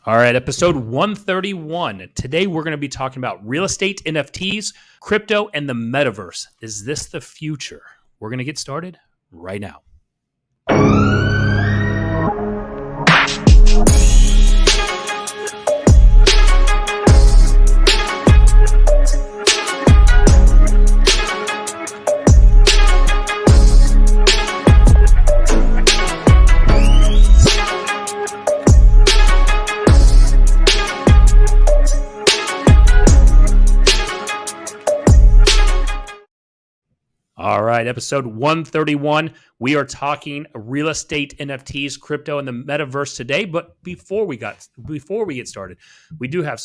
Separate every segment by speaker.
Speaker 1: All right, episode 131. Today we're going to be talking about real estate NFTs, crypto, and the Metaverse. Is this the future? We're going to get started right now. All right, episode 131. We are talking real estate NFTs, crypto, and the Metaverse today. But before we get started, we do have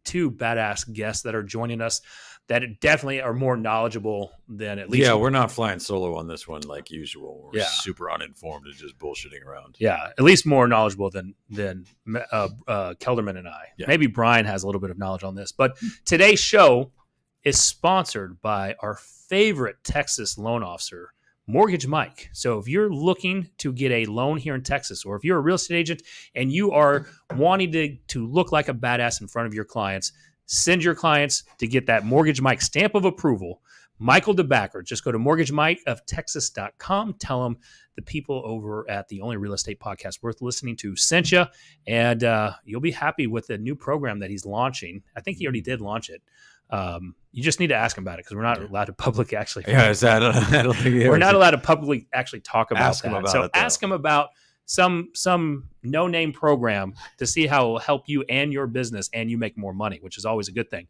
Speaker 1: two badass guests that are joining us that definitely are more knowledgeable than at least.
Speaker 2: Yeah, we're not flying solo on this one like usual. We're super uninformed and just bullshitting around.
Speaker 1: Yeah, at least more knowledgeable than Kelderman and I. Yeah. Maybe Brian has a little bit of knowledge on this. But today's show is sponsored by our favorite Texas loan officer, Mortgage Mike. So if you're looking to get a loan here in Texas, or if you're a real estate agent and you are wanting to look like a badass in front of your clients, send your clients to get that Mortgage Mike stamp of approval, Michael DeBacker. Just go to mortgagemikeoftexas.com. Tell them the people over at the Only Real Estate Podcast Worth Listening to sent you, and you'll be happy with the new program that he's launching. I think he already did launch it. You just need to ask him about it because we're not allowed to publicly actually.
Speaker 2: Yeah, I don't think
Speaker 1: we're not allowed to publicly actually talk about
Speaker 2: ask
Speaker 1: that.
Speaker 2: Him about
Speaker 1: so
Speaker 2: it,
Speaker 1: ask him about some no-name program to see how it will help you and your business and you make more money, which is always a good thing.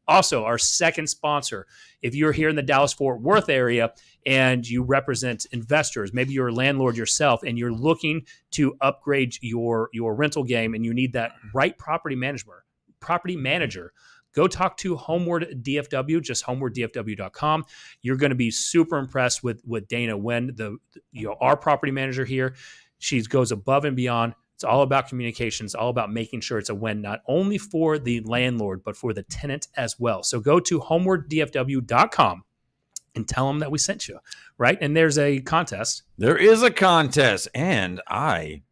Speaker 1: Also, our second sponsor, if you're here in the Dallas-Fort Worth area and you represent investors, maybe you're a landlord yourself and you're looking to upgrade your rental game and you need that right property manager, go talk to Homeward DFW, just homewarddfw.com. You're going to be super impressed with Dana Wen, our property manager here. She goes above and beyond. It's all about communication. It's all about making sure it's a win, not only for the landlord, but for the tenant as well. So go to homewarddfw.com and tell them that we sent you, right? And there's a contest.
Speaker 2: There is a contest, and I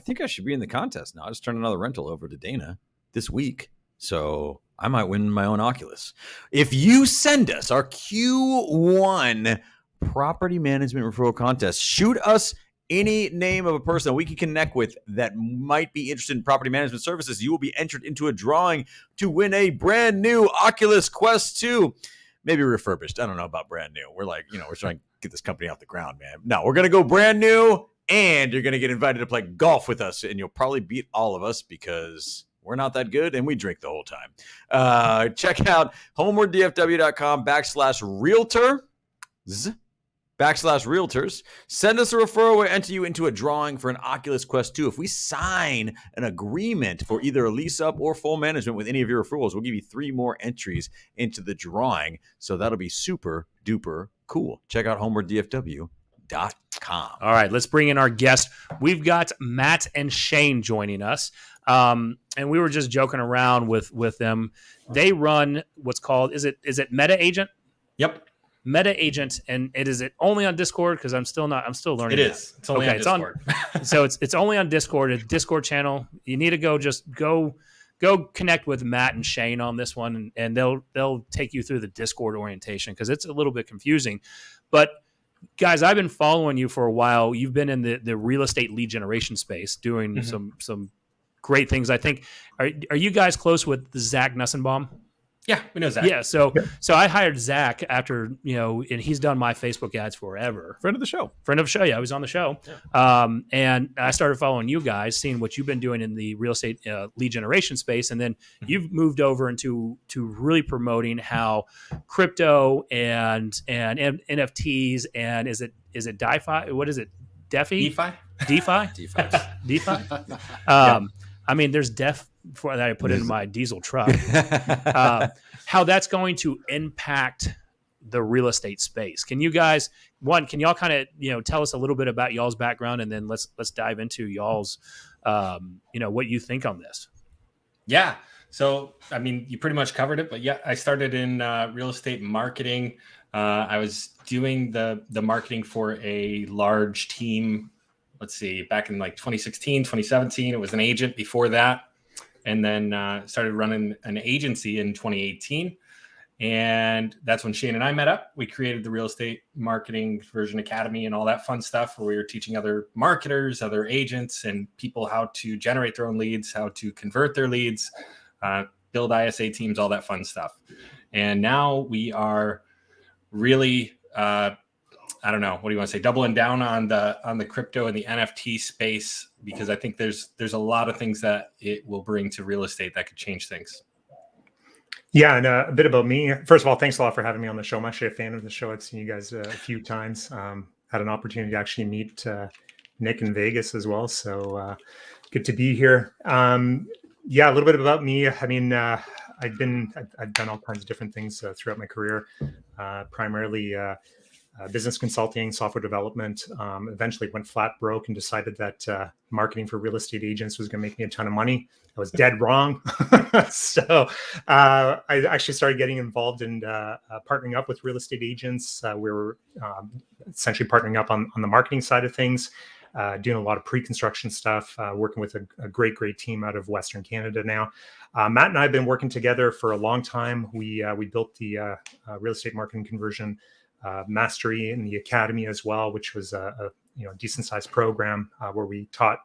Speaker 2: think I should be in the contest now. I just turned another rental over to Dana this week, so I might win my own Oculus. If you send us our Q1 property management referral contest, shoot us any name of a person that we can connect with that might be interested in property management services. You will be entered into a drawing to win a brand new Oculus Quest 2. Maybe refurbished. I don't know about brand new. We're we're trying to get this company off the ground, man. No, we're going to go brand new, and you're going to get invited to play golf with us, and you'll probably beat all of us because we're not that good, and we drink the whole time. Check out homewarddfw.com/realtors. Send us a referral. We'll enter you into a drawing for an Oculus Quest 2. If we sign an agreement for either a lease up or full management with any of your referrals, we'll give you 3 more entries into the drawing. So that'll be super duper cool. Check out homewarddfw.com.
Speaker 1: All right, let's bring in our guest. We've got Matt and Shane joining us. And we were just joking around with them. They run what's called, is it Meta Agent?
Speaker 3: Yep.
Speaker 1: Meta Agent, and is it only on Discord? Because I'm still learning.
Speaker 3: It is. It's only on Discord.
Speaker 1: So it's only on Discord. It's a Discord channel. You need to go connect with Matt and Shane on this one, and they'll take you through the Discord orientation because it's a little bit confusing. But guys, I've been following you for a while. You've been in the real estate lead generation space doing some great things. I think are you guys close with Zach Nussenbaum?
Speaker 3: Yeah, we know Zach.
Speaker 1: Yeah, so I hired Zach after, and he's done my Facebook ads forever.
Speaker 2: Friend of the show.
Speaker 1: Yeah, I was on the show. Yeah. And I started following you guys, seeing what you've been doing in the real estate lead generation space. And then you've moved over into really promoting how crypto and NFTs and is it DeFi? What is it? DeFi? DeFi? DeFi? I mean, there's DEF that I put in my diesel truck. How that's going to impact the real estate space. Can you guys, can y'all kind of, tell us a little bit about y'all's background, and then let's dive into y'all's, what you think on this.
Speaker 3: Yeah. So, I mean, you pretty much covered it, but yeah, I started in real estate marketing. I was doing the marketing for a large team. Let's see, back in like 2016, 2017, it was an agent before that. and then started running an agency in 2018. And that's when Shane and I met up. We created the Real Estate Marketing Conversion Academy and all that fun stuff, where we were teaching other marketers, other agents, and people how to generate their own leads, how to convert their leads, build ISA teams, all that fun stuff. And now we are really, I don't know, what do you want to say, doubling down on the crypto and the NFT space, because I think there's a lot of things that it will bring to real estate that could change things.
Speaker 4: Yeah, and a bit about me. First of all, thanks a lot for having me on the show. I'm actually a fan of the show. I've seen you guys a few times. Had an opportunity to actually meet Nick in Vegas as well. So good to be here. Yeah, a little bit about me. I mean, I've done all kinds of different things throughout my career, primarily business consulting, software development. Eventually went flat broke and decided that marketing for real estate agents was going to make me a ton of money. I was dead wrong. So I actually started getting involved in partnering up with real estate agents. We were essentially partnering up on the marketing side of things, doing a lot of pre-construction stuff, working with a great team out of Western Canada now. Matt and I have been working together for a long time. We built the real estate marketing conversion mastery in the academy as well, which was a decent sized program where we taught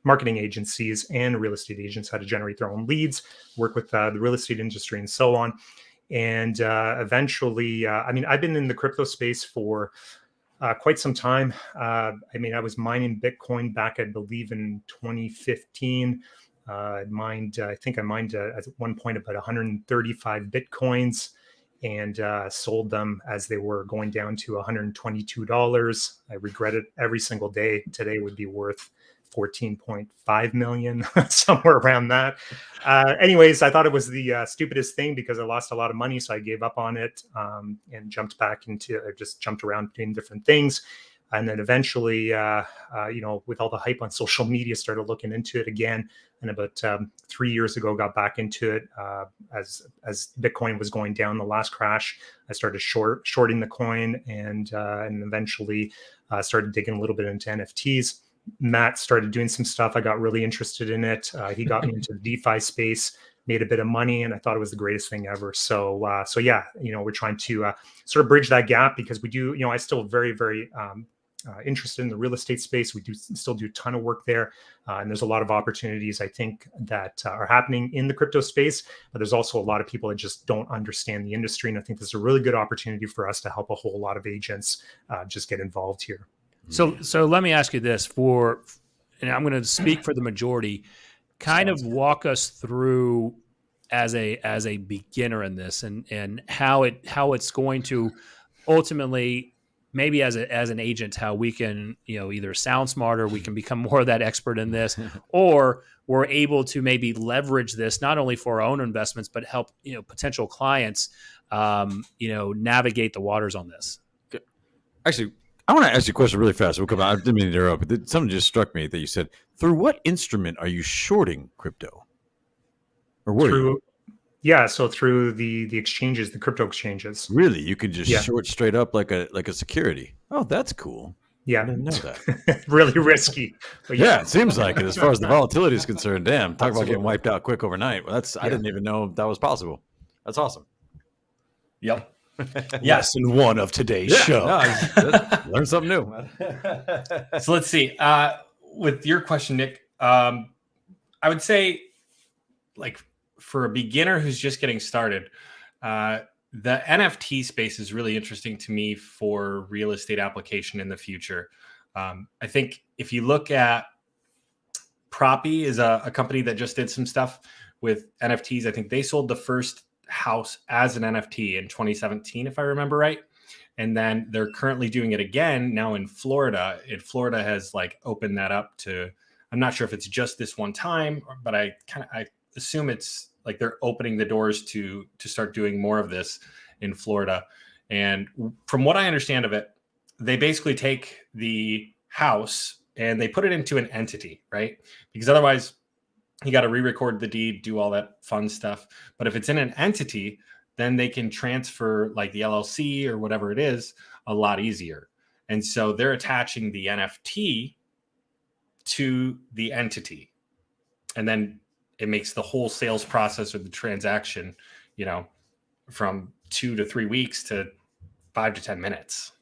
Speaker 4: marketing agencies and real estate agents how to generate their own leads, work with the real estate industry and so on. And eventually, I mean, I've been in the crypto space for quite some time. I mean, I was mining Bitcoin back, I believe, in 2015. I think I mined at one point about 135 Bitcoins and sold them as they were going down to $122. I regret it every single day. Today would be worth 14.5 million, somewhere around that. Anyways, I thought it was the stupidest thing because I lost a lot of money. So I gave up on it and jumped around doing different things. And then eventually, with all the hype on social media, started looking into it again. And about 3 years ago, got back into it as Bitcoin was going down. The last crash, I started shorting the coin, and eventually started digging a little bit into NFTs. Matt started doing some stuff. I got really interested in it. He got me into the DeFi space, made a bit of money, and I thought it was the greatest thing ever. So yeah, we're trying to sort of bridge that gap because we do, I still very, very interested in the real estate space. We still do a ton of work there. And there's a lot of opportunities, I think, that are happening in the crypto space, but there's also a lot of people that just don't understand the industry. And I think this is a really good opportunity for us to help a whole lot of agents just get involved here.
Speaker 1: So let me ask you this, and I'm going to speak for the majority, kind of walk us through as a beginner in this and how it's going to ultimately, maybe as an agent, how we can, either sound smarter, we can become more of that expert in this, or we're able to maybe leverage this not only for our own investments, but help, potential clients, navigate the waters on this.
Speaker 2: Actually, I want to ask you a question really fast. We'll come out. I didn't mean to interrupt, but something just struck me that you said, through what instrument are you shorting crypto? Or were you?
Speaker 4: Yeah, so through the exchanges, the crypto exchanges.
Speaker 2: Really? You could just short straight up like a security. Oh, that's cool.
Speaker 4: Yeah.
Speaker 2: I didn't know that.
Speaker 4: Really risky. But
Speaker 2: yeah, it seems like it as far as the volatility is concerned. Damn, talk about getting wiped out quick overnight. Well, I didn't even know that was possible. That's awesome.
Speaker 3: Yep.
Speaker 1: Lesson one of today's show.
Speaker 2: No, learn something new.
Speaker 3: So let's see. With your question, Nick, I would say, like, for a beginner who's just getting started, the NFT space is really interesting to me for real estate application in the future. I think if you look at Proppy is a company that just did some stuff with NFTs. I think they sold the first house as an NFT in 2017, if I remember right. And then they're currently doing it again now in Florida. Florida has opened that up to, I'm not sure if it's just this one time, but I assume it's they're opening the doors to start doing more of this in Florida. And from what I understand of it, they basically take the house and they put it into an entity, right? Because otherwise you got to re-record the deed, do all that fun stuff. But if it's in an entity, then they can transfer the LLC or whatever it is a lot easier. And so they're attaching the NFT to the entity. And then it makes the whole sales process or the transaction, from 2 to 3 weeks to 5 to 10 minutes.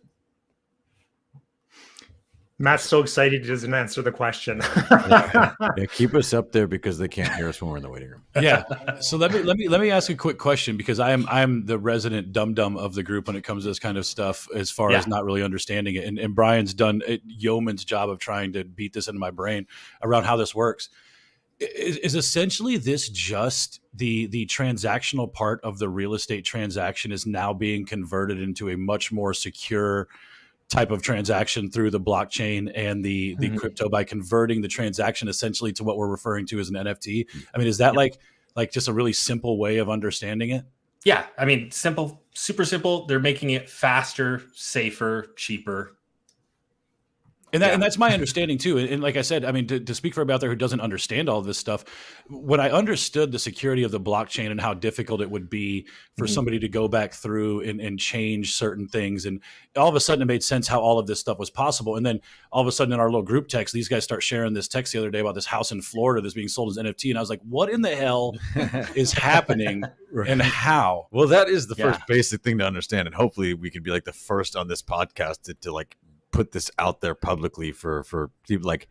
Speaker 4: Matt's so excited he doesn't answer the question.
Speaker 2: Yeah, keep us up there because they can't hear us when we're in the waiting room.
Speaker 5: Yeah. So let me ask you a quick question, because I'm the resident dum-dum of the group when it comes to this kind of stuff, as far as not really understanding it. And Brian's done a yeoman's job of trying to beat this into my brain around how this works. Is essentially this just the transactional part of the real estate transaction is now being converted into a much more secure type of transaction through the blockchain and the crypto, by converting the transaction essentially to what we're referring to as an NFT? I mean, is that like just a really simple way of understanding it?
Speaker 3: Yeah. I mean, simple, super simple. They're making it faster, safer, cheaper.
Speaker 5: And that's my understanding too. And like I said, I mean, to speak for everybody out there who doesn't understand all of this stuff, when I understood the security of the blockchain and how difficult it would be for somebody to go back through and change certain things, and all of a sudden it made sense how all of this stuff was possible. And then all of a sudden in our little group text, these guys start sharing this text the other day about this house in Florida that's being sold as NFT. And I was like, what in the hell is happening and how?
Speaker 2: Well, that is the first basic thing to understand. And hopefully we can be like the first on this podcast to like put this out there publicly for people. Like,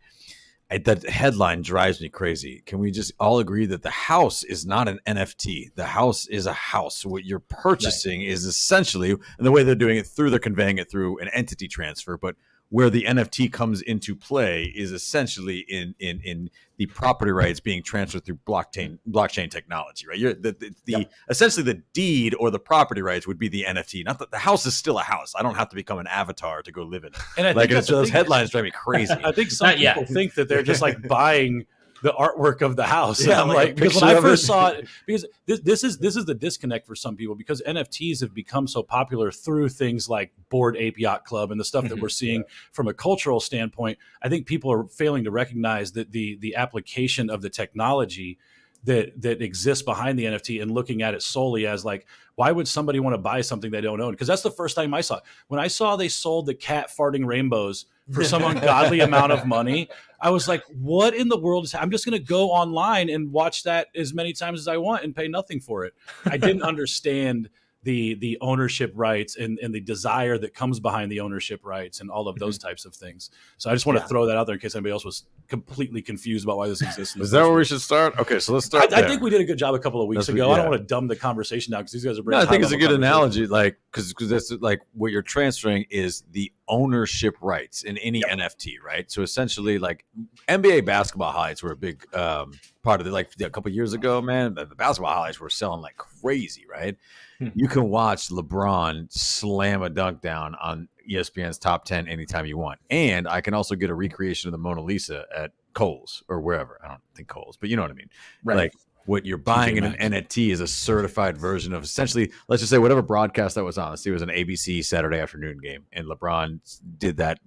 Speaker 2: that headline drives me crazy. Can we just all agree that the house is not an NFT? The house is a house. What you're purchasing is essentially, and the way they're doing it, they're conveying it through an entity transfer, but where the NFT comes into play is essentially in the property rights being transferred through blockchain technology, right? Essentially the deed or the property rights would be the NFT. Not that the house is still a house. I don't have to become an avatar to go live in it. And I think those headlines drive me crazy.
Speaker 5: I think some people think that they're just like buying the artwork of the house.
Speaker 2: Yeah,
Speaker 5: I'm like, because when I first saw it, because this is the disconnect for some people, because NFTs have become so popular through things like Bored Ape Yacht Club and the stuff that we're seeing from a cultural standpoint. I think people are failing to recognize that the application of the technology that exists behind the NFT and looking at it solely as like, why would somebody want to buy something they don't own? Because that's the first time I saw it. When I saw they sold the cat farting rainbows for some ungodly amount of money, I was like, what in the world is, I'm just going to go online and watch that as many times as I want and pay nothing for it. I didn't understand the ownership rights and the desire that comes behind the ownership rights and all of those types of things. So I just want to throw that out there in case anybody else was completely confused about why this exists.
Speaker 2: Is that where we should start? Okay, so let's start
Speaker 5: I think we did a good job a couple of weeks ago. I don't want to dumb the conversation down because these guys are bringing.
Speaker 2: No, I think it's a good analogy, like because that's like what you're transferring is the ownership rights in any NFT, right? So essentially, like NBA basketball highlights were a big part of it. Like a couple of years ago, man, the basketball highlights were selling like crazy, right? You can watch LeBron slam a dunk down on ESPN's top 10 anytime you want. And I can also get a recreation of the Mona Lisa at Kohl's or wherever. I don't think Kohl's, but you know what I mean?
Speaker 3: Right.
Speaker 2: Like what you're buying in an NFT is a certified version of essentially, let's just say whatever broadcast that was on. Let's see, it was an ABC Saturday afternoon game and LeBron did that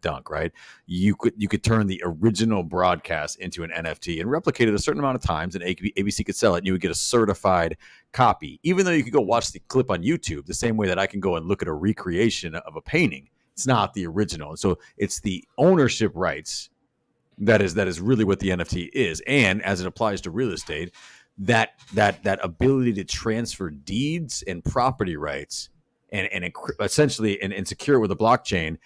Speaker 2: dunk, right? You could turn the original broadcast into an NFT and replicate it a certain amount of times, and ABC could sell it and you would get a certified copy, even though you could go watch the clip on YouTube the same way that I can go and look at a recreation of a painting. It's not the original. And so it's the ownership rights that is really what the NFT is. And as it applies to real estate, that ability to transfer deeds and property rights and essentially and secure it with a blockchain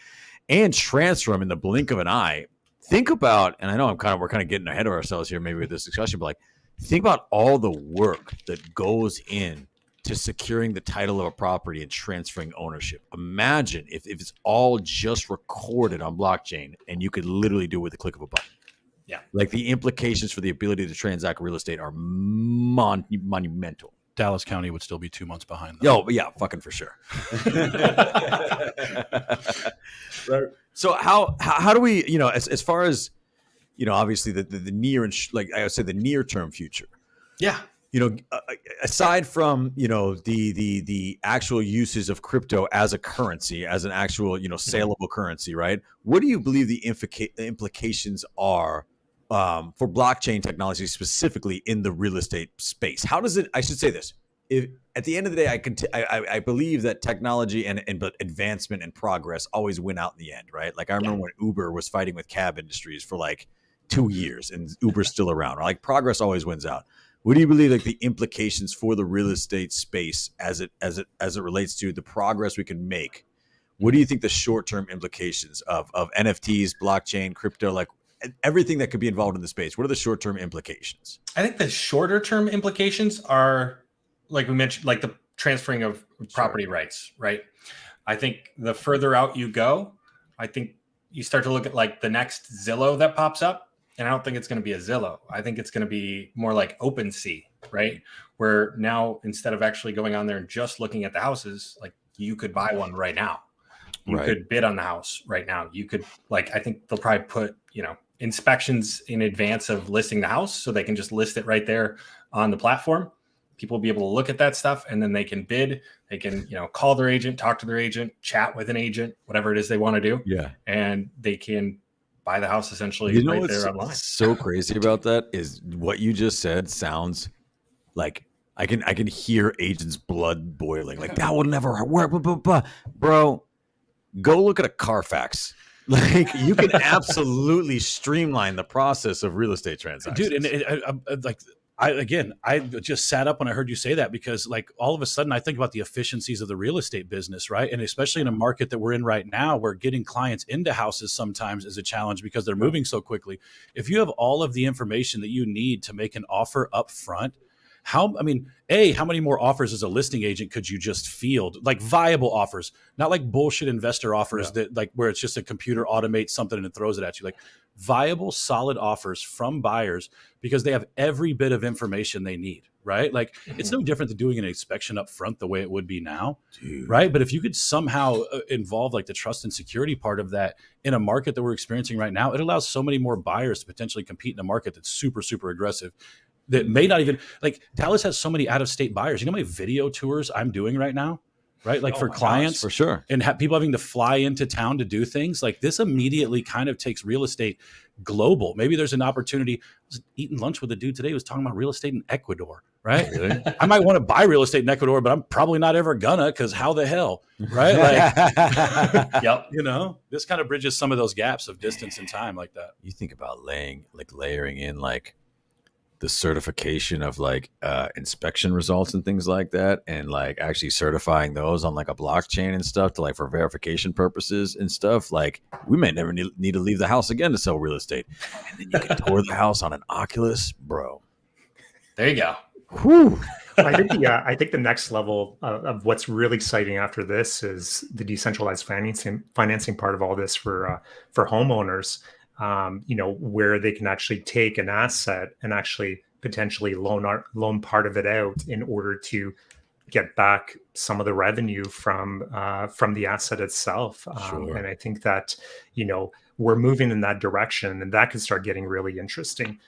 Speaker 2: and transfer them in the blink of an eye. Think about, and I know we're kind of getting ahead of ourselves here maybe with this discussion, but like think about all the work that goes in to securing the title of a property and transferring ownership. Imagine if it's all just recorded on blockchain and you could literally do it with the click of a button.
Speaker 3: Yeah.
Speaker 2: Like the implications for the ability to transact real estate are monumental.
Speaker 5: Dallas County would still be 2 months behind.
Speaker 2: Yo, yeah, fucking for sure. So how do we, as far as, obviously the near and like I would say the near term future.
Speaker 3: Yeah.
Speaker 2: Aside from, the actual uses of crypto as a currency, as an actual, saleable currency, right? What do you believe the implications are for blockchain technology specifically in the real estate space? How does it, I should say this, if at the end of the day, I believe that technology and advancement and progress always win out in the end, right? Like I remember when Uber was fighting with cab industries for like 2 years and Uber's still around. Like progress always wins out. What do you believe like the implications for the real estate space as it relates to the progress we can make? What do you think the short-term implications of NFTs, blockchain, crypto, like everything that could be involved in the space? What are the short-term implications?
Speaker 3: I think the shorter term implications are, like we mentioned, like the transferring of property rights, right? I think the further out you go, I think you start to look at like the next Zillow that pops up. And I don't think it's going to be a Zillow. I think it's going to be more like OpenSea, right? Where now instead of actually going on there and just looking at the houses, like you could buy one right now. You could bid on the house right now. You could, like, I think they'll probably put, inspections in advance of listing the house so they can just list it right there on the platform. People will be able to look at that stuff and then they can bid. They can, call their agent, talk to their agent, chat with an agent, whatever it is they want to do. Yeah. And they can buy the house essentially right there online.
Speaker 2: So crazy about that is what you just said sounds like I can hear agents' blood boiling. Like that will never work. Bro, go look at a Carfax. Like you can absolutely streamline the process of real estate transactions.
Speaker 5: Dude, and I just sat up when I heard you say that because like all of a sudden I think about the efficiencies of the real estate business, right? And especially in a market that we're in right now where getting clients into houses sometimes is a challenge because they're moving so quickly. If you have all of the information that you need to make an offer up front, how many more offers as a listing agent could you just field? Like viable offers, not like bullshit investor offers that like where it's just a computer automates something and it throws it at you. Like viable, solid offers from buyers because they have every bit of information they need, right? Like it's no different than doing an inspection up front the way it would be now, right? But if you could somehow involve like the trust and security part of that in a market that we're experiencing right now, it allows so many more buyers to potentially compete in a market that's super, super aggressive. That may not even like Dallas has so many out of state buyers. You know how many video tours I'm doing right now, right? Like for clients,
Speaker 2: for sure,
Speaker 5: and people having to fly into town to do things like this immediately kind of takes real estate global. Maybe there's an opportunity. I was eating lunch with a dude today who was talking about real estate in Ecuador, right? Really? I might want to buy real estate in Ecuador, but I'm probably not ever gonna because how the hell, right? Like,
Speaker 3: yep.
Speaker 5: This kind of bridges some of those gaps of distance and time like that.
Speaker 2: You think about layering in like the certification of like inspection results and things like that, and like actually certifying those on like a blockchain and stuff to like for verification purposes and stuff. Like we may never need to leave the house again to sell real estate, and then you can tour the house on an Oculus, bro.
Speaker 3: There you go.
Speaker 4: Whew. I think the next level of what's really exciting after this is the decentralized financing part of all this for homeowners. Where they can actually take an asset and actually potentially loan part of it out in order to get back some of the revenue from the asset itself.
Speaker 2: Sure.
Speaker 4: And I think that, we're moving in that direction and that could start getting really interesting.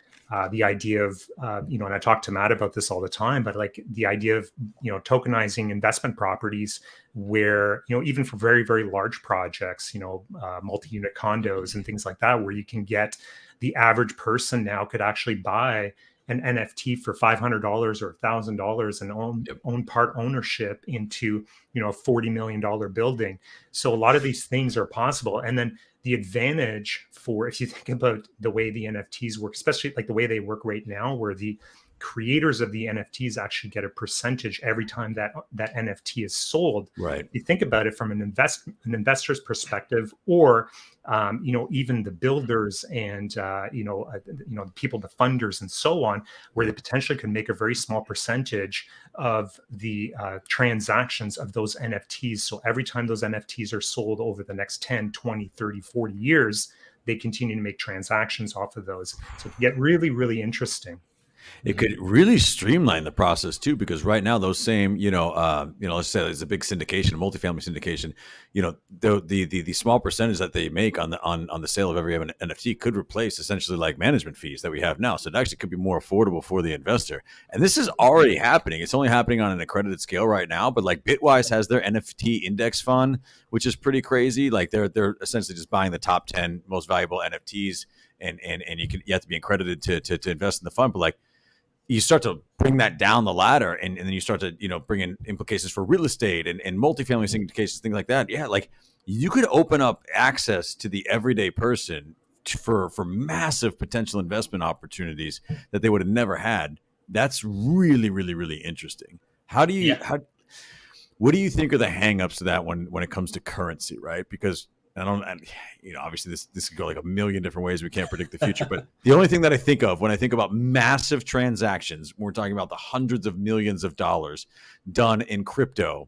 Speaker 4: The idea of, and I talk to Matt about this all the time, but like the idea of, tokenizing investment properties where, even for very, very large projects, multi-unit condos and things like that, where you can get the average person now could actually buy an NFT for $500 or $1,000 and own part ownership into, a $40 million building. So a lot of these things are possible. And then the advantage for, if you think about the way the NFTs work, especially like the way they work right now, where the creators of the NFTs actually get a percentage every time that NFT is sold.
Speaker 2: Right.
Speaker 4: You think about it from an investor's perspective, or even the builders and people, the funders, and so on, where they potentially could make a very small percentage of the transactions of those NFTs. So every time those NFTs are sold over the next 10, 20, 30, 40 years, they continue to make transactions off of those. So it can get really, really interesting.
Speaker 2: It could really streamline the process too, because right now those same, let's say there's a big syndication, a multifamily syndication, the small percentage that they make on the sale of every NFT could replace essentially like management fees that we have now. So it actually could be more affordable for the investor. And this is already happening. It's only happening on an accredited scale right now, but like Bitwise has their NFT index fund, which is pretty crazy. Like they're essentially just buying the top 10 most valuable NFTs, and you have to be accredited to invest in the fund. But like, you start to bring that down the ladder, and then you start to, bring in implications for real estate and multifamily syndications, things like that. Yeah, like you could open up access to the everyday person for massive potential investment opportunities that they would have never had. That's really, really, really interesting. What do you think are the hangups to that when it comes to currency, right? Because obviously this could go like a million different ways. We can't predict the future, but the only thing that I think of when I think about massive transactions, we're talking about the hundreds of millions of dollars done in crypto.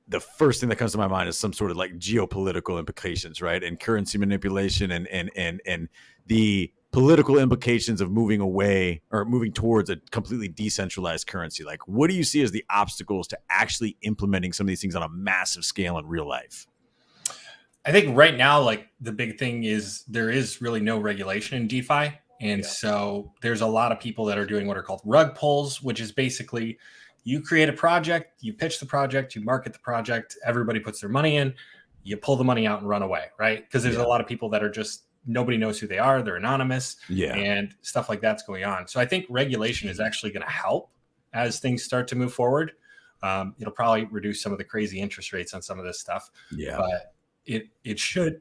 Speaker 2: The first thing that comes to my mind is some sort of like geopolitical implications, right? And currency manipulation and the political implications of moving away or moving towards a completely decentralized currency. Like, what do you see as the obstacles to actually implementing some of these things on a massive scale in real life?
Speaker 3: I think right now, like the big thing is there is really no regulation in DeFi. And so there's a lot of people that are doing what are called rug pulls, which is basically you create a project, you pitch the project, you market the project, everybody puts their money in, you pull the money out and run away, right? Because there's a lot of people that are just, nobody knows who they are, they're anonymous, and stuff like that's going on. So I think regulation is actually going to help as things start to move forward. It'll probably reduce some of the crazy interest rates on some of this stuff. Yeah. But it should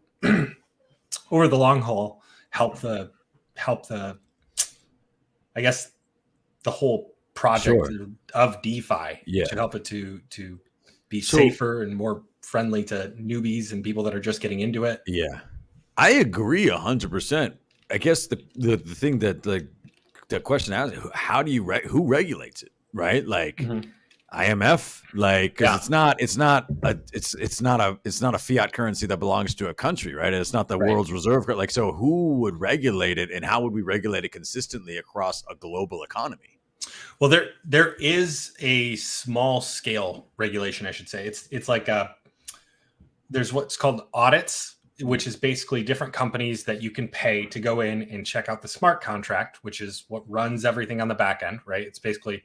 Speaker 3: over the long haul help the I guess the whole project of DeFi should help it to be safer and more friendly to newbies and people that are just getting into it.
Speaker 2: Yeah, I agree 100%. I guess the thing that the question I asked, how do you who regulates it, right? Like IMF, like, cause it's not a fiat currency that belongs to a country, right? It's not the world's reserve. Like, so who would regulate it, and how would we regulate it consistently across a global economy?
Speaker 3: Well, there is a small scale regulation, I should say. It's like there's what's called audits, which is basically different companies that you can pay to go in and check out the smart contract, which is what runs everything on the back end, right? It's basically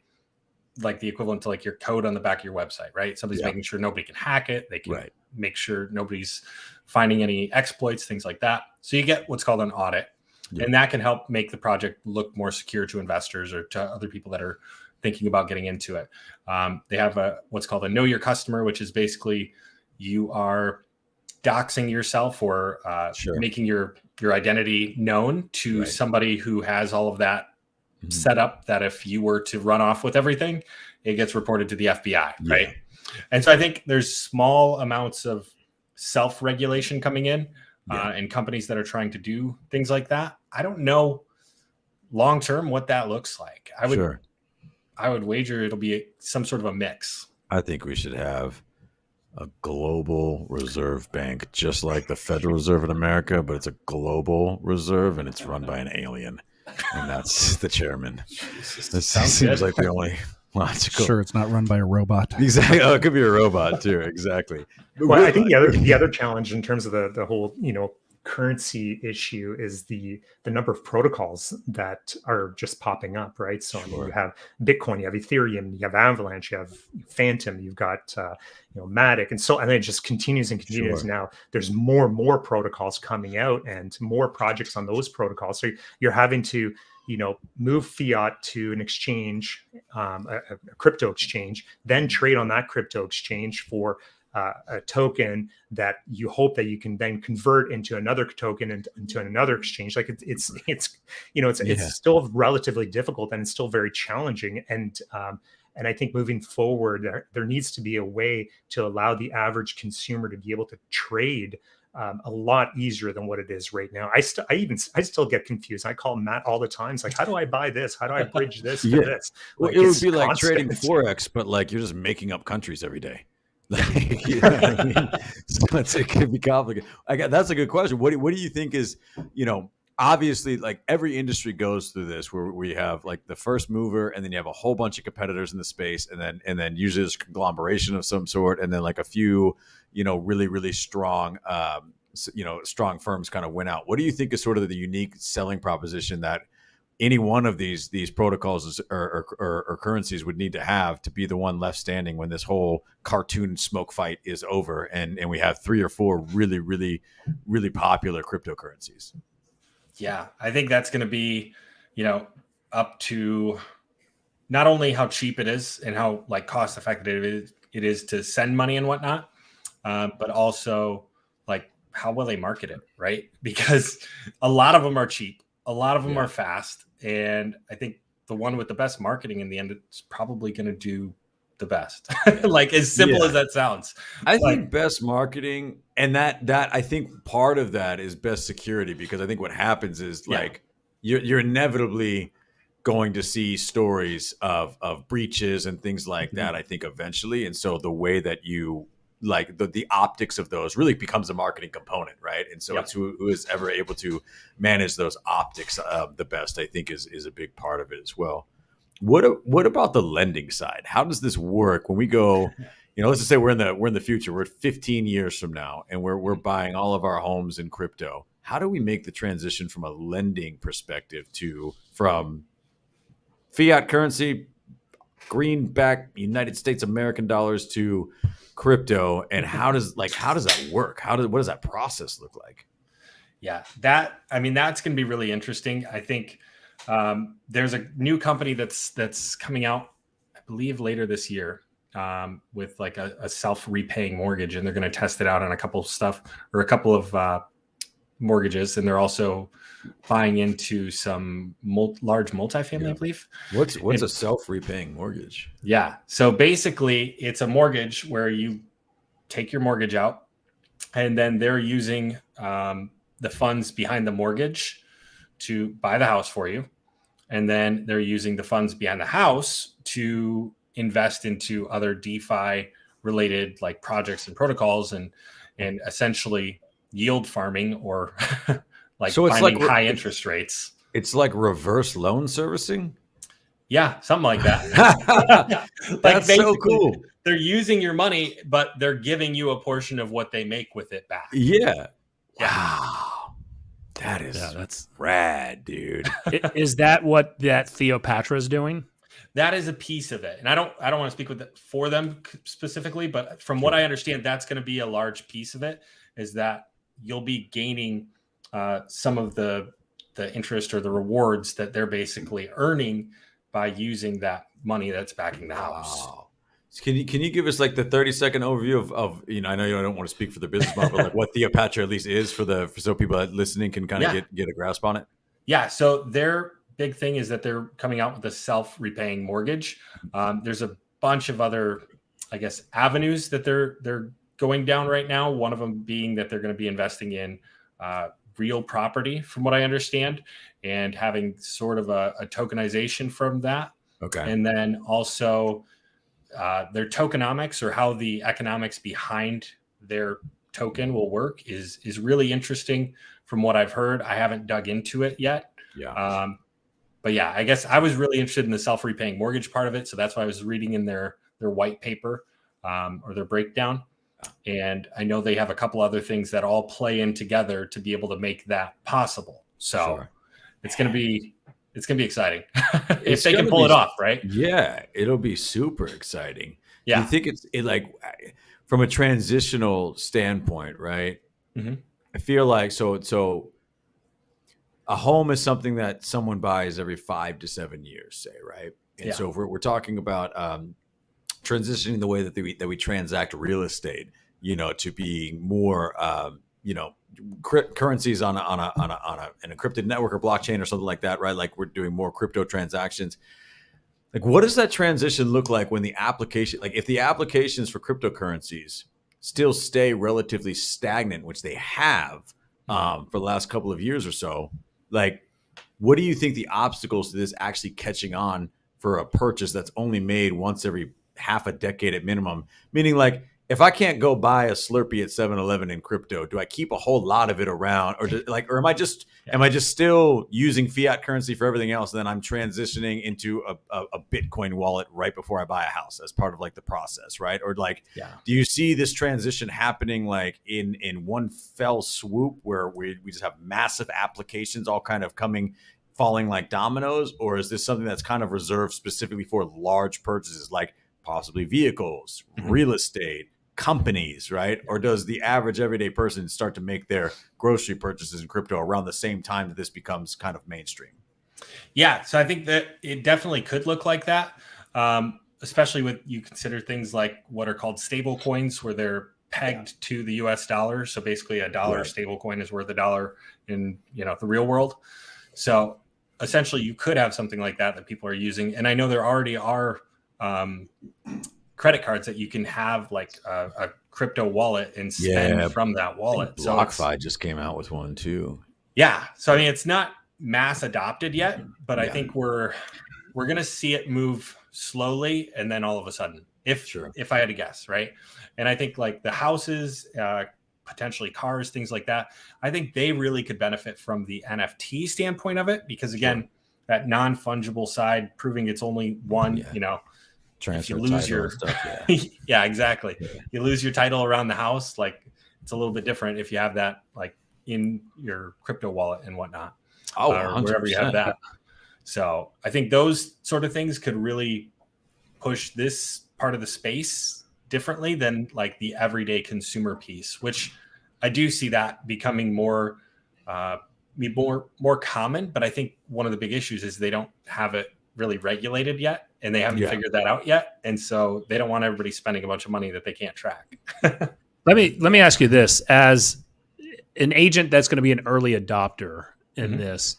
Speaker 3: like the equivalent to like your code on the back of your website, right? Somebody's making sure nobody can hack it. They can make sure nobody's finding any exploits, things like that. So you get what's called an audit. And that can help make the project look more secure to investors or to other people that are thinking about getting into it. They have what's called a know your customer, which is basically you are doxing yourself or making your identity known to somebody who has all of that set up, that if you were to run off with everything, it gets reported to the FBI, right? And so I think there's small amounts of self-regulation coming in. And companies that are trying to do things like that. I don't know long term what that looks like. I would wager it'll be some sort of a mix.
Speaker 2: I think we should have a global reserve bank, just like the Federal Reserve in America, but it's a global reserve and it's run by an alien, and that's the chairman. This seems like the only logical.
Speaker 6: Sure, it's not run by a robot.
Speaker 2: Exactly. Oh, it could be a robot too. Exactly.
Speaker 4: Well, I think the other challenge in terms of the whole currency issue is the number of protocols that are just popping up, right? So I mean, you have Bitcoin, you have Ethereum, you have Avalanche, you have Phantom, you've got Matic, and then it just continues and continues. Now there's more and more protocols coming out and more projects on those protocols. So you're having to move fiat to an exchange, a crypto exchange, then trade on that crypto exchange for a token that you hope that you can then convert into another token and into another exchange. Like it's still relatively difficult and it's still very challenging. And I think moving forward, there needs to be a way to allow the average consumer to be able to trade a lot easier than what it is right now. I still get confused. I call Matt all the time. It's like, how do I buy this? How do I bridge this to this?
Speaker 2: Well, it would be like trading Forex, but like you're just making up countries every day. Like, you know what I mean? So it could be complicated. That's a good question. What do you think is, obviously, like every industry goes through this where we have like the first mover, and then you have a whole bunch of competitors in the space, and then usually there's a conglomeration of some sort, and then like a few, really, really strong, strong firms kind of win out. What do you think is sort of the unique selling proposition that any one of these protocols or currencies would need to have to be the one left standing when this whole cartoon smoke fight is over, and we have 3 or 4 really, really, really popular cryptocurrencies?
Speaker 3: Yeah, I think that's going to be, up to not only how cheap it is and how like cost effective it is to send money and whatnot, but also like how well they market it, right? Because a lot of them are cheap, a lot of them are fast, and I think the one with the best marketing in the end is probably going to do the best. Like, as simple as that sounds.
Speaker 2: I think best marketing, and that I think part of that is best security, because I think what happens is like you're inevitably going to see stories of breaches and things like that, I think, eventually. And so the way that you like the optics of those really becomes a marketing component, right? And so it's who is ever able to manage those optics the best, I think, is a big part of it as well. What about the lending side? How does this work when we go, let's just say we're in the future, we're 15 years from now, and we're buying all of our homes in crypto. How do we make the transition from a lending perspective from fiat currency, greenback United States American dollars, to crypto? And how does that work? What does that process look like?
Speaker 3: Yeah, that's going to be really interesting. I think there's a new company that's coming out, I believe, later this year, with like a self-repaying mortgage, and they're going to test it out on a couple of mortgages, and they're also buying into some large multifamily, I believe.
Speaker 2: What's a self-repaying mortgage?
Speaker 3: Yeah, so basically, it's a mortgage where you take your mortgage out, and then they're using the funds behind the mortgage to buy the house for you, and then they're using the funds behind the house to invest into other DeFi related like projects and protocols, and essentially yield farming, or like
Speaker 2: so it's
Speaker 3: finding
Speaker 2: like
Speaker 3: high interest rates.
Speaker 2: It's like reverse loan servicing.
Speaker 3: Yeah, something like that.
Speaker 2: That's so cool.
Speaker 3: They're using your money, but they're giving you a portion of what they make with it back.
Speaker 2: Yeah. Wow. That's rad, dude.
Speaker 1: Is that what that Theopatra is doing?
Speaker 3: That is a piece of it. And I don't want to speak for them specifically, but from what I understand, that's going to be a large piece of it, is that you'll be gaining some of the interest or the rewards that they're basically earning by using that money that's backing the house.
Speaker 2: Wow. Can you give us like the 30-second overview of I know you don't want to speak for the business model, but like what Theopatra at least is so people that listening can kind of get a grasp on it?
Speaker 3: Yeah. So their big thing is that they're coming out with a self-repaying mortgage. There's a bunch of other, I guess, avenues that they're going down right now. One of them being that they're going to be investing in real property, from what I understand, and having sort of a tokenization from that.
Speaker 2: Okay.
Speaker 3: And then also their tokenomics, or how the economics behind their token will work, is really interesting from what I've heard. I haven't dug into it yet.
Speaker 2: Yeah.
Speaker 3: But yeah, I guess I was really interested in the self-repaying mortgage part of it. So that's why I was reading in their white paper, or their breakdown. And I know they have a couple other things that all play in together to be able to make that possible. So it's going to be exciting if they can pull it off, right?
Speaker 2: Yeah, it'll be super exciting.
Speaker 3: Yeah.
Speaker 2: Do you think it's like from a transitional standpoint, right?
Speaker 3: Mm-hmm.
Speaker 2: I feel like so a home is something that someone buys every 5 to 7 years, say, right? And so if we're talking about transitioning the way that we transact real estate, to be more, currencies on an encrypted network or blockchain or something like that, right? Like we're doing more crypto transactions. Like, what does that transition look like when if the applications for cryptocurrencies still stay relatively stagnant, which they have for the last couple of years or so? Like, what do you think the obstacles to this actually catching on for a purchase that's only made once every half a decade at minimum? Meaning, like, if I can't go buy a Slurpee at 7-Eleven in crypto, do I keep a whole lot of it around, or am I just still using fiat currency for everything else, and then I'm transitioning into a Bitcoin wallet right before I buy a house as part of like the process, right? Or like, do you see this transition happening like in one fell swoop where we just have massive applications all kind of falling like dominoes, or is this something that's kind of reserved specifically for large purchases, like possibly vehicles, real estate, companies, right? Or does the average everyday person start to make their grocery purchases in crypto around the same time that this becomes kind of mainstream?
Speaker 3: Yeah, so I think that it definitely could look like that, especially when you consider things like what are called stable coins, where they're pegged to the US dollar. So basically a dollar stable coin is worth a dollar in, the real world. So essentially you could have something like that people are using. And I know there already are credit cards that you can have like a crypto wallet and spend from that wallet.
Speaker 2: So BlockFi just came out with one too.
Speaker 3: Yeah. So I mean, it's not mass adopted yet, but I think we're going to see it move slowly and then all of a sudden, if I had to guess, right? And I think like the houses, potentially cars, things like that, I think they really could benefit from the NFT standpoint of it, because again, that non-fungible side, proving it's only one,
Speaker 2: transfer,
Speaker 3: if you lose your
Speaker 2: stuff,
Speaker 3: yeah, exactly. You lose your title around the house, like it's a little bit different if you have that like in your crypto wallet and whatnot, or wherever you have that. So I think those sort of things could really push this part of the space differently than like the everyday consumer piece, which I do see that becoming more common. But I think one of the big issues is they don't have it really regulated yet, and they haven't figured that out yet, and so they don't want everybody spending a bunch of money that they can't track.
Speaker 1: Let me ask you this: as an agent that's going to be an early adopter in this,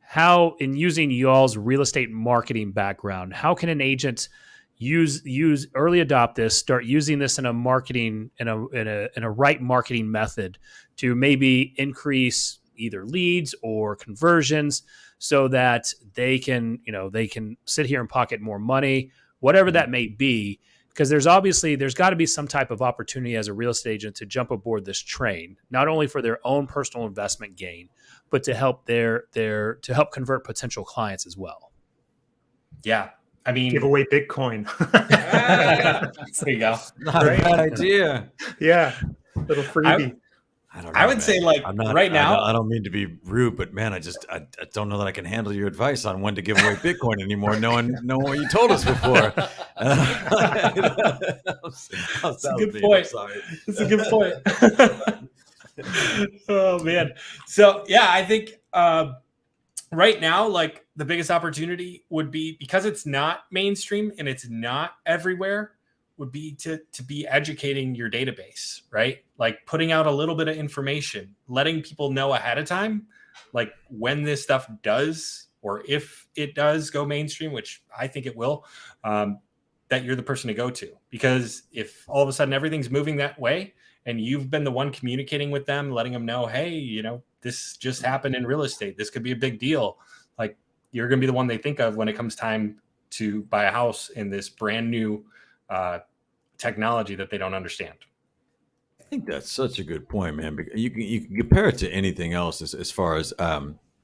Speaker 1: how, in using y'all's real estate marketing background, how can an agent use early adopt this, start using this in a marketing in a right marketing method to maybe increase either leads or conversions, so that they can sit here and pocket more money, whatever that may be? Because there's got to be some type of opportunity as a real estate agent to jump aboard this train, not only for their own personal investment gain, but to help to help convert potential clients as well.
Speaker 3: Yeah. I mean,
Speaker 4: give away Bitcoin.
Speaker 3: There you go.
Speaker 2: Not a bad idea.
Speaker 4: Yeah. Little freebie.
Speaker 2: I don't know,
Speaker 3: I would say like right now,
Speaker 2: I don't mean to be rude, but man, I don't know that I can handle your advice on when to give away Bitcoin anymore, knowing what you told us before.
Speaker 3: That's a good point. That's a good point. Oh man. So yeah, I think right now, like the biggest opportunity would be, because it's not mainstream and it's not everywhere, would be to be educating your database, right? Like putting out a little bit of information, letting people know ahead of time, like when this stuff does, or if it does go mainstream, which I think it will, that you're the person to go to. Because if all of a sudden everything's moving that way and you've been the one communicating with them, letting them know, hey, this just happened in real estate, this could be a big deal. Like you're going to be the one they think of when it comes time to buy a house in this brand new technology that they don't understand.
Speaker 2: I think that's such a good point, man. Because you can compare it to anything else as far as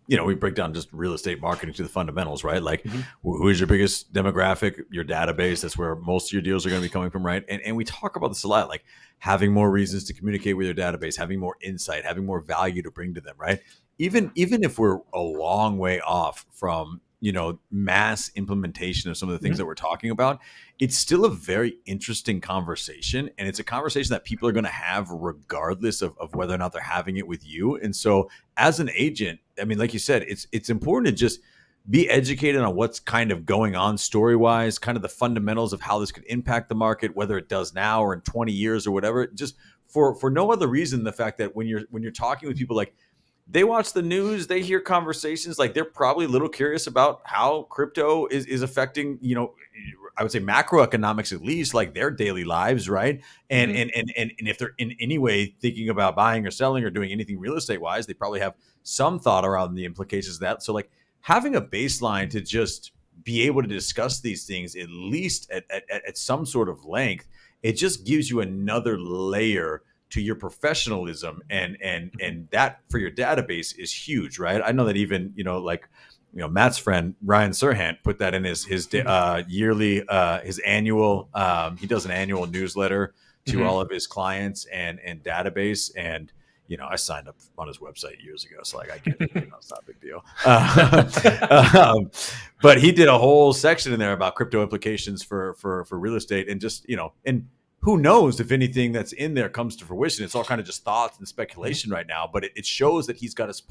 Speaker 2: we break down just real estate marketing to the fundamentals, right? Like who is your biggest demographic, your database? That's where most of your deals are going to be coming from, right? And we talk about this a lot, like having more reasons to communicate with your database, having more insight, having more value to bring to them, right? Even if we're a long way off from mass implementation of some of the things that we're talking about, it's still a very interesting conversation. And it's a conversation that people are going to have regardless of whether or not they're having it with you. And so as an agent, I mean, like you said, it's important to just be educated on what's kind of going on story-wise, kind of the fundamentals of how this could impact the market, whether it does now or in 20 years or whatever, just for no other reason, the fact that when you're talking with people, like, they watch the news, they hear conversations, like they're probably a little curious about how crypto is affecting, I would say macroeconomics, at least, like their daily lives, right? And if they're in any way thinking about buying or selling or doing anything real estate wise, they probably have some thought around the implications of that. So like having a baseline to just be able to discuss these things, at least at some sort of length, it just gives you another layer to your professionalism, and that for your database is huge, right? I know that even Matt's friend Ryan Serhant put that in his yearly his annual he does an annual newsletter to all of his clients and database, and I signed up on his website years ago, so like I get it, it's not a big deal. But he did a whole section in there about crypto implications for real estate, and just and who knows if anything that's in there comes to fruition. It's all kind of just thoughts and speculation right now, but it shows that he's got his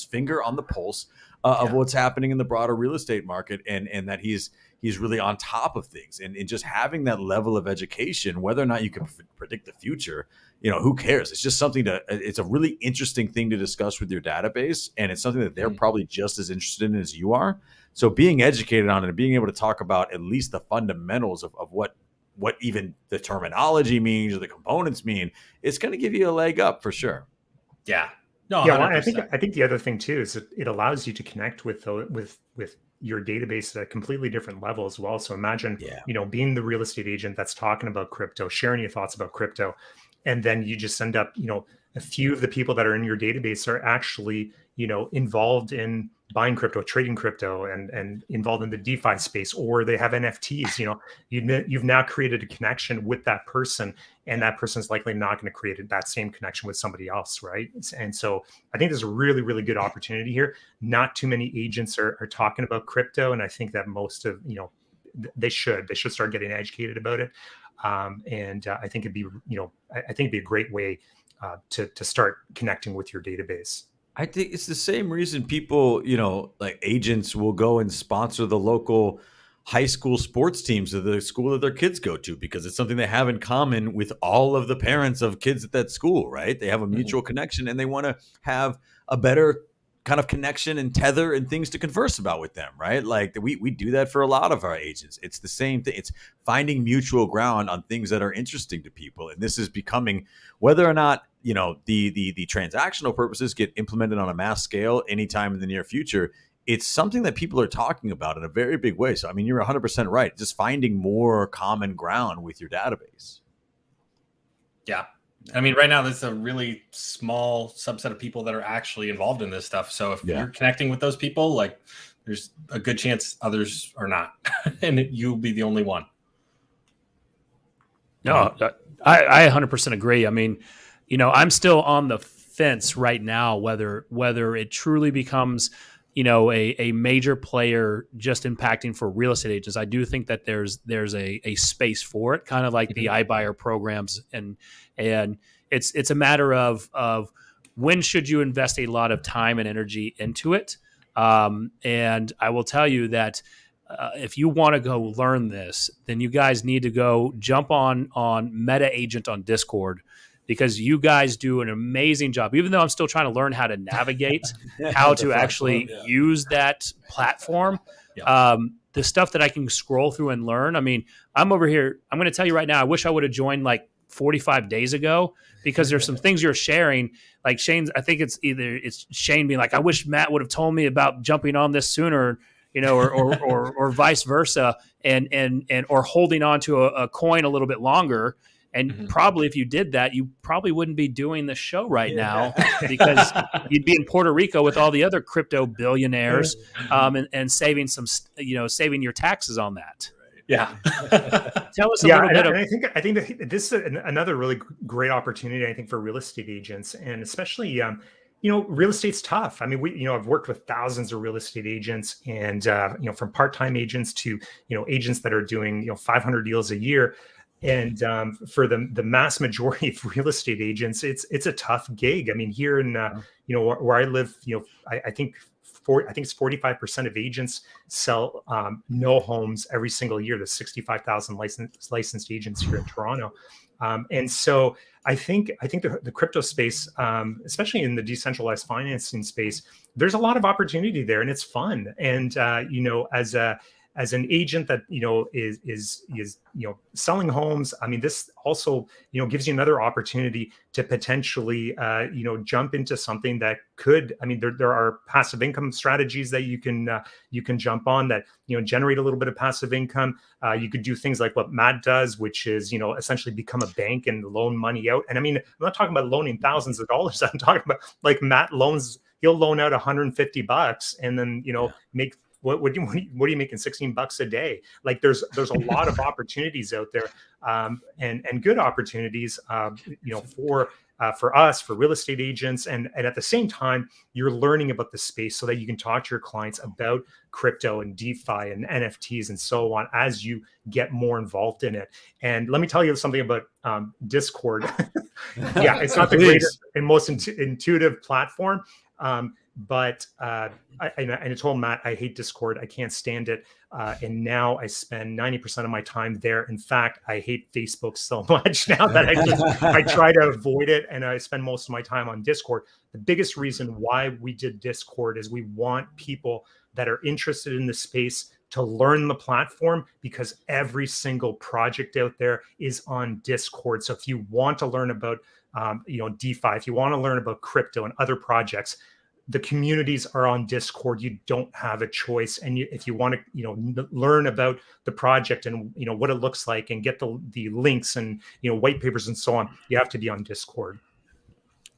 Speaker 2: finger on the pulse of what's happening in the broader real estate market, and that he's he's really on top of things. And just having that level of education, whether or not you can predict the future, who cares? It's just something it's a really interesting thing to discuss with your database. And it's something that they're probably just as interested in as you are. So being educated on it and being able to talk about at least the fundamentals of what even the terminology means or the components mean, it's going to give you a leg up for sure.
Speaker 3: Yeah. No,
Speaker 4: yeah. Well, I think the other thing too is that it allows you to connect with your database at a completely different level as well. So imagine, being the real estate agent that's talking about crypto, sharing your thoughts about crypto, and then you just end up, a few of the people that are in your database are actually, involved in buying crypto, trading crypto, and involved in the DeFi space, or they have NFTs. You've now created a connection with that person, and that person's likely not going to create that same connection with somebody else, right? And so I think there's a really, really good opportunity here. Not too many agents are talking about crypto, and I think that most of they should start getting educated about it. And I think it'd be a great way to start connecting with your database.
Speaker 2: I think it's the same reason people, like agents will go and sponsor the local high school sports teams of the school that their kids go to, because it's something they have in common with all of the parents of kids at that school, right? They have a mutual connection and they want to have a better kind of connection and tether and things to converse about with them, right? Like we do that for a lot of our agents. It's the same thing. It's finding mutual ground on things that are interesting to people. And this is becoming, whether or not, the transactional purposes get implemented on a mass scale anytime in the near future, it's something that people are talking about in a very big way. So, I mean, you're 100% right. Just finding more common ground with your database.
Speaker 3: Yeah. I mean, right now, there's a really small subset of people that are actually involved in this stuff. So if you're connecting with those people, like there's a good chance others are not, and you'll be the only one.
Speaker 1: No, I 100% agree. I mean, I'm still on the fence right now, whether it truly becomes, a major player just impacting for real estate agents. I do think that there's a space for it, kind of like the iBuyer programs, and it's a matter of when should you invest a lot of time and energy into it. And I will tell you that if you want to go learn this, then you guys need to go jump on Meta Agent on Discord, because you guys do an amazing job. Even though I'm still trying to learn how to navigate, how to actually use that platform, the stuff that I can scroll through and learn. I mean, I'm over here. I'm going to tell you right now, I wish I would have joined like 45 days ago, because there's some things you're sharing. Like Shane's, I think it's Shane being like, I wish Matt would have told me about jumping on this sooner, or vice versa, and or holding on to a coin a little bit longer. And probably if you did that, you probably wouldn't be doing the show right now, because you'd be in Puerto Rico with all the other crypto billionaires, and saving saving your taxes on that.
Speaker 3: Yeah.
Speaker 1: Tell us a little bit.
Speaker 4: And I think that this is another really great opportunity, I think, for real estate agents, and especially, real estate's tough. I mean, I've worked with thousands of real estate agents, and, from part-time agents to, agents that are doing, 500 deals a year. And for the mass majority of real estate agents, it's a tough gig. I mean, here in where I live, I think it's 45% of agents sell no homes every single year. There's 65,000 licensed agents here in Toronto, and so I think the crypto space, especially in the decentralized financing space, there's a lot of opportunity there, and it's fun. And as an agent that is selling homes, I mean, this also gives you another opportunity to potentially jump into something that could. I mean, there are passive income strategies that you can jump on that generate a little bit of passive income. You could do things like what Matt does, which is essentially become a bank and loan money out. And I mean, I'm not talking about loaning thousands of dollars. I'm talking about like Matt loans. He'll loan out $150 and then make. What are you making $16 a day? Like there's a lot of opportunities out there, and good opportunities, for us, for real estate agents, and at the same time you're learning about the space so that you can talk to your clients about crypto and DeFi and NFTs and so on as you get more involved in it. And let me tell you something about Discord. Yeah, it's not the greatest and most intuitive platform. But I told Matt, I hate Discord. I can't stand it. And now I spend 90% of my time there. In fact, I hate Facebook so much now that I try to avoid it, and I spend most of my time on Discord. The biggest reason why we did Discord is we want people that are interested in the space to learn the platform, because every single project out there is on Discord. So if you want to learn about DeFi, if you want to learn about crypto and other projects, the communities are on Discord. You don't have a choice. And if you want to, learn about the project and, what it looks like and get the links and, white papers and so on, you have to be on Discord.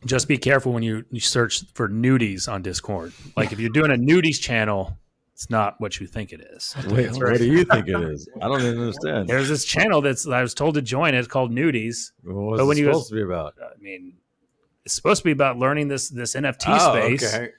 Speaker 1: Just be careful when you search for nudies on Discord. Like if you're doing a nudies channel, it's not what you think it is.
Speaker 2: Wait, what do you think it is? I don't even understand.
Speaker 1: There's this channel I was told to join. It's called Nudies.
Speaker 2: What's it supposed to be about?
Speaker 1: I mean, it's supposed to be about learning this NFT space.
Speaker 2: Okay.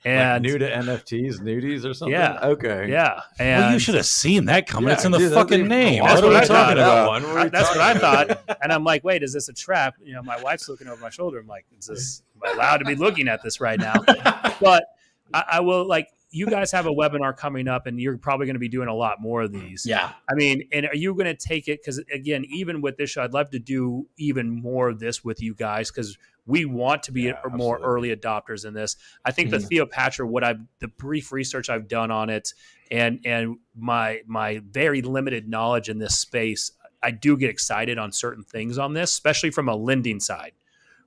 Speaker 1: And
Speaker 2: like new to NFTs, nudies or something?
Speaker 1: Yeah.
Speaker 2: Okay.
Speaker 1: Yeah. And
Speaker 5: Well, you should have seen that coming.
Speaker 2: Yeah,
Speaker 5: it's in the
Speaker 2: dude,
Speaker 5: fucking name.
Speaker 1: That's
Speaker 5: What are
Speaker 1: what
Speaker 5: we
Speaker 1: I
Speaker 5: talking
Speaker 1: thought.
Speaker 5: about?
Speaker 1: That's what I thought. And I'm like, wait, is this a trap? My wife's looking over my shoulder. I'm like, am I allowed to be looking at this right now? But I will, you guys have a webinar coming up, and you're probably going to be doing a lot more of these.
Speaker 3: Yeah.
Speaker 1: I mean, and are you going to take it? Because again, even with this show, I'd love to do even more of this with you guys, because we want to be more early adopters in this. I think the Theopatra, the brief research I've done on it, and my very limited knowledge in this space, I do get excited on certain things on this, especially from a lending side,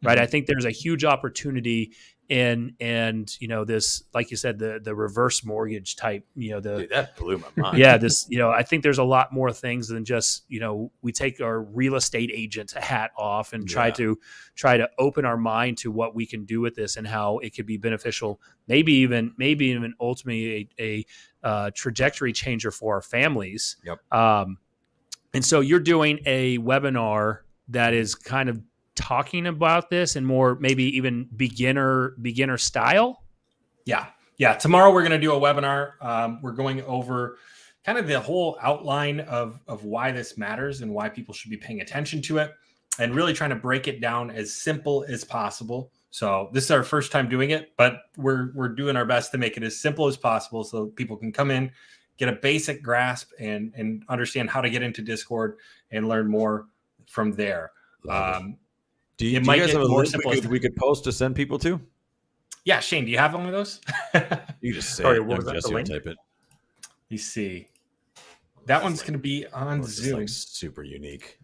Speaker 1: right? I think there's a huge opportunity and this, like you said, the reverse mortgage type,
Speaker 2: Dude, that blew my mind.
Speaker 1: yeah, this, I think there's a lot more things than just, we take our real estate agent hat off and try to open our mind to what we can do with this and how it could be beneficial, maybe even ultimately a trajectory changer for our families.
Speaker 2: Yep.
Speaker 1: And so you're doing a webinar that is kind of talking about this and more maybe even beginner style.
Speaker 3: Yeah. Tomorrow we're going to do a webinar. We're going over kind of the whole outline of why this matters and why people should be paying attention to it, and really trying to break it down as simple as possible. So this is our first time doing it, but we're doing our best to make it as simple as possible so people can come in, get a basic grasp and understand how to get into Discord and learn more from there.
Speaker 2: Do you guys have a link we could post to send people to?
Speaker 3: Yeah, Shane, do you have one of those?
Speaker 2: You just say
Speaker 4: Sorry,
Speaker 2: it.
Speaker 4: what was that,
Speaker 2: Jesse
Speaker 4: the
Speaker 2: will
Speaker 4: link?
Speaker 2: type it.
Speaker 3: You see. That one's going to be on Zoom.
Speaker 2: Super unique.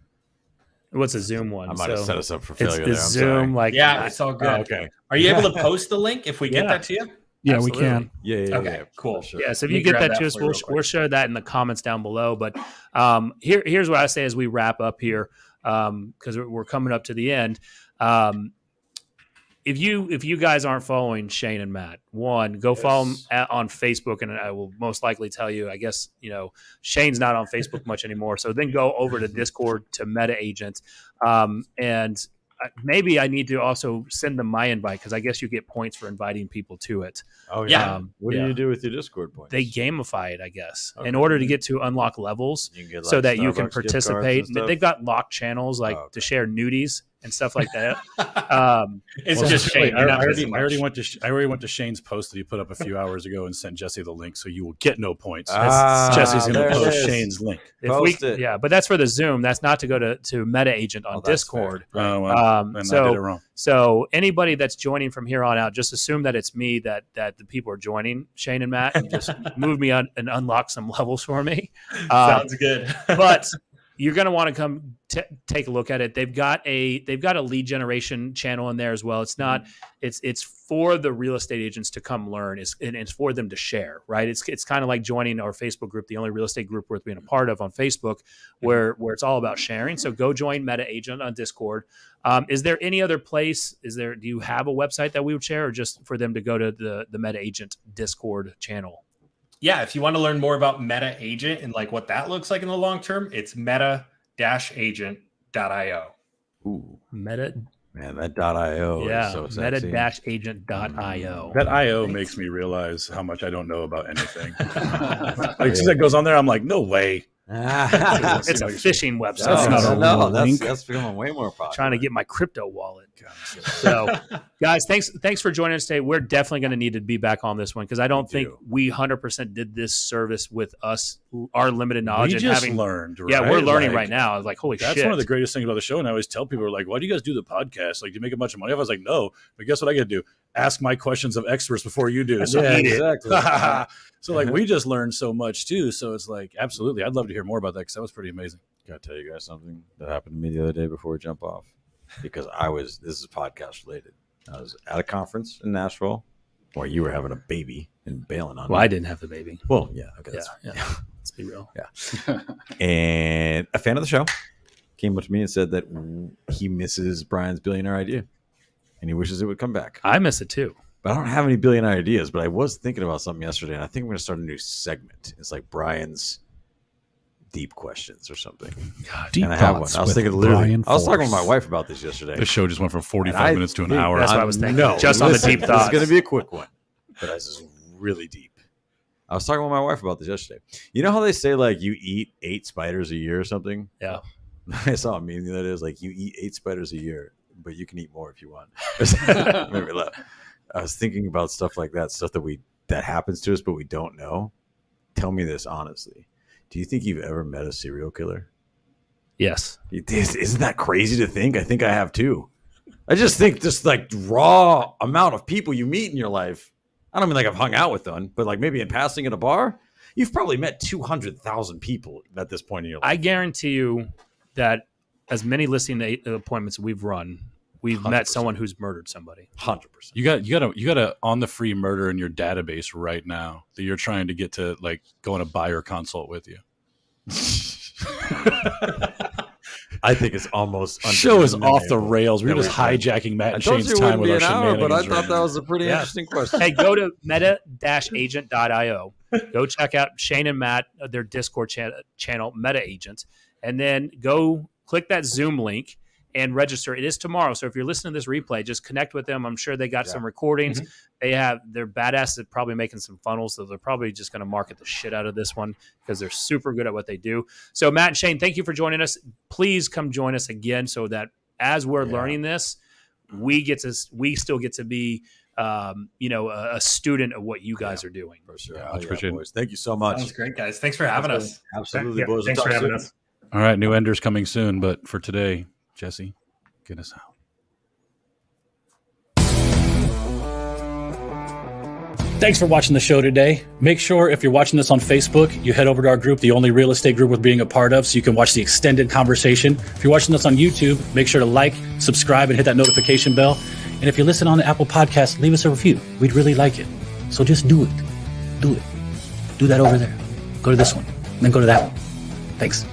Speaker 1: What's a Zoom one?
Speaker 2: I might have set us up for
Speaker 1: It's
Speaker 2: failure there. I'm
Speaker 1: Zoom,
Speaker 2: sorry.
Speaker 3: Yeah, it's all good.
Speaker 2: Oh, okay.
Speaker 3: Are you able to post the link if we get that to you?
Speaker 1: Yeah,
Speaker 5: Absolutely.
Speaker 1: we can.
Speaker 2: Yeah.
Speaker 3: Okay, cool.
Speaker 2: Sure.
Speaker 1: Yeah, so if
Speaker 3: Let
Speaker 1: you
Speaker 3: me
Speaker 1: get
Speaker 3: grab
Speaker 1: that to
Speaker 3: that
Speaker 1: us,
Speaker 3: for you real quick.
Speaker 1: we'll share that in the comments down below. But here's what I say as we wrap up here, because we're coming up to the end. If you guys aren't following Shane and Matt, go follow them on Facebook, and I will most likely tell you. I guess Shane's not on Facebook much anymore, so then go over to Discord to Meta Agent, and maybe I need to also send them my invite, because I guess you get points for inviting people to it.
Speaker 2: Oh yeah.
Speaker 3: Yeah.
Speaker 2: What do you do with your Discord points?
Speaker 1: They gamify it, I guess,
Speaker 2: Okay.
Speaker 1: in order to get to unlock levels,
Speaker 2: You can get,
Speaker 1: so
Speaker 2: like,
Speaker 1: that you can
Speaker 2: Starbucks gift cards
Speaker 1: participate.
Speaker 2: and stuff?
Speaker 1: They've got locked channels
Speaker 2: Oh, okay.
Speaker 1: to share nudies and stuff like that.
Speaker 3: It's
Speaker 5: Well,
Speaker 3: just Shane.
Speaker 5: I
Speaker 3: You're not missing
Speaker 5: already
Speaker 3: much.
Speaker 5: went to Shane's post that he put up a few hours ago and sent Jesse the link, so you will get no points. Jesse's going
Speaker 2: there
Speaker 5: to
Speaker 2: it
Speaker 5: post
Speaker 2: is.
Speaker 5: Shane's link.
Speaker 2: Post it.
Speaker 1: Yeah, but that's for the Zoom. That's not to go to Meta Agent on
Speaker 2: Oh, that's
Speaker 1: Discord.
Speaker 5: Oh, well, then I did it wrong.
Speaker 1: So anybody that's joining from here on out, just assume that it's me that the people are joining, Shane and Matt, and just move me on and unlock some levels for me.
Speaker 3: Sounds good.
Speaker 1: But you're going to want to come take a look at it. They've got a lead generation channel in there as well. It's not it's for the real estate agents to come learn, and it's for them to share, right? It's kind of like joining our Facebook group, the only real estate group worth being a part of on Facebook, where it's all about sharing. So go join Meta Agent on Discord. Is there any other place? Do you have a website that we would share, or just for them to go to the Meta Agent Discord channel?
Speaker 3: Yeah, if you want to learn more about Meta Agent and like what that looks like in the long term, it's meta-agent.io.
Speaker 2: Ooh,
Speaker 1: Meta,
Speaker 2: man, that .io is so sexy.
Speaker 1: meta-agent.io.
Speaker 5: That IO makes me realize how much I don't know about anything. Like, as soon as that goes on there, I'm like, no way.
Speaker 1: It's a phishing website.
Speaker 5: That's not a real link.
Speaker 2: That's becoming way more popular.
Speaker 1: Trying to get my crypto wallet. So, guys, thanks for joining us today. We're definitely going to need to be back on this one because I don't think we 100% did this service with us, our limited knowledge.
Speaker 5: We
Speaker 1: and
Speaker 5: just
Speaker 1: having
Speaker 5: learned, right?
Speaker 1: Yeah, we're learning
Speaker 5: Like,
Speaker 1: right now. I was like, holy shit.
Speaker 5: That's one of the greatest things about the show. And I always tell people, like, why do you guys do the podcast? Like, do you make a bunch of money? I was like, no. But guess what I got to do? Ask my questions of experts before you do. So
Speaker 2: Yeah,
Speaker 5: eat it.
Speaker 2: exactly.
Speaker 5: So, like, we just learned so much, too. So it's like, absolutely. I'd love to hear more about that because that was pretty amazing.
Speaker 2: Got to tell you guys something that happened to me the other day before we jump off. Because this is podcast related. I was at a conference in Nashville where you were having a baby and bailing on me.
Speaker 1: Well, I didn't have the baby.
Speaker 2: Well, yeah. Okay.
Speaker 1: Yeah. Let's be real.
Speaker 2: Yeah. And a fan of the show came up to me and said that he misses Brian's billionaire idea and he wishes it would come back.
Speaker 1: I miss it too.
Speaker 2: But I don't have any billionaire ideas, but I was thinking about something yesterday, and I think I'm going to start a new segment. It's like Brian's deep questions or something.
Speaker 5: God, deep
Speaker 2: and I have one.
Speaker 5: thoughts
Speaker 2: I was
Speaker 5: with
Speaker 2: thinking literally.
Speaker 5: Brian
Speaker 2: I was talking
Speaker 5: Force.
Speaker 2: with my wife about this yesterday.
Speaker 5: This show just went from 45
Speaker 2: And
Speaker 5: minutes to an hour.
Speaker 1: That's what I was thinking.
Speaker 2: No,
Speaker 1: Just on the
Speaker 2: listen,
Speaker 1: deep
Speaker 2: This
Speaker 1: thoughts.
Speaker 2: is going to be a quick one, but this is really deep. I was talking with my wife about this yesterday. You know how they say like you eat 8 spiders a year or something?
Speaker 1: Yeah.
Speaker 2: I saw a meme the other day. It was like you eat 8 spiders a year, but you can eat more if you want. Made me laugh. I was thinking about stuff like that, stuff that happens to us, but we don't know. Tell me this honestly. Do you think you've ever met a serial killer?
Speaker 1: Yes.
Speaker 2: Isn't that crazy to think? I think I have too. I just think just like raw amount of people you meet in your life. I don't mean like I've hung out with them, but like maybe in passing at a bar, you've probably met 200,000 people at this point in your life.
Speaker 1: I guarantee you that as many listing appointments we've run, we've
Speaker 2: 100%.
Speaker 1: met someone who's murdered somebody.
Speaker 2: 100%.
Speaker 5: You got a on the free murder in your database right now that you're trying to get to like go on a buyer consult with you.
Speaker 2: I think it's almost
Speaker 5: Show is off the
Speaker 2: undeniable
Speaker 5: rails. We're
Speaker 2: that
Speaker 5: just
Speaker 2: we've done.
Speaker 5: hijacking Matt
Speaker 2: I
Speaker 5: and
Speaker 2: told
Speaker 5: Shane's
Speaker 2: you it
Speaker 5: time
Speaker 2: wouldn't
Speaker 5: with
Speaker 2: be
Speaker 5: our
Speaker 2: an hour, but I
Speaker 5: shenanigans
Speaker 2: thought
Speaker 5: right
Speaker 2: that
Speaker 5: now.
Speaker 2: was a pretty
Speaker 1: Yeah.
Speaker 2: interesting question.
Speaker 1: Hey, go to meta-agent.io. Go check out Shane and Matt, their Discord channel, Meta Agents, and then go click that Zoom link and register. It is tomorrow, so if you're listening to this replay, just connect with them. I'm sure they got some recordings. They're badass at probably making some funnels, so they're probably just going to market the shit out of this one because they're super good at what they do. So Matt and Shane, thank you for joining us. Please come join us again so that as we're learning this, we still get to be a student of what you guys are doing.
Speaker 2: For sure.
Speaker 5: Yeah,
Speaker 2: Oh,
Speaker 5: much
Speaker 2: yeah,
Speaker 5: appreciated.
Speaker 2: boys. Thank you so much.
Speaker 3: That was great, guys. Thanks for having us.
Speaker 2: Absolutely,
Speaker 4: Yeah,
Speaker 2: boys.
Speaker 4: thanks
Speaker 2: We'll
Speaker 4: for
Speaker 2: talk
Speaker 4: having
Speaker 2: soon.
Speaker 4: us.
Speaker 5: All right, new Ender's coming soon, but for today, Jesse, get us out. Thanks for watching the show today. Make sure if you're watching this on Facebook, you head over to our group, the only real estate group worth being a part of, so you can watch the extended conversation. If you're watching this on YouTube, make sure to like, subscribe, and hit that notification bell. And if you listen on the Apple Podcast, leave us a review. We'd really like it. So just do it. Do it. Do that over there. Go to this one. Then go to that one. Thanks.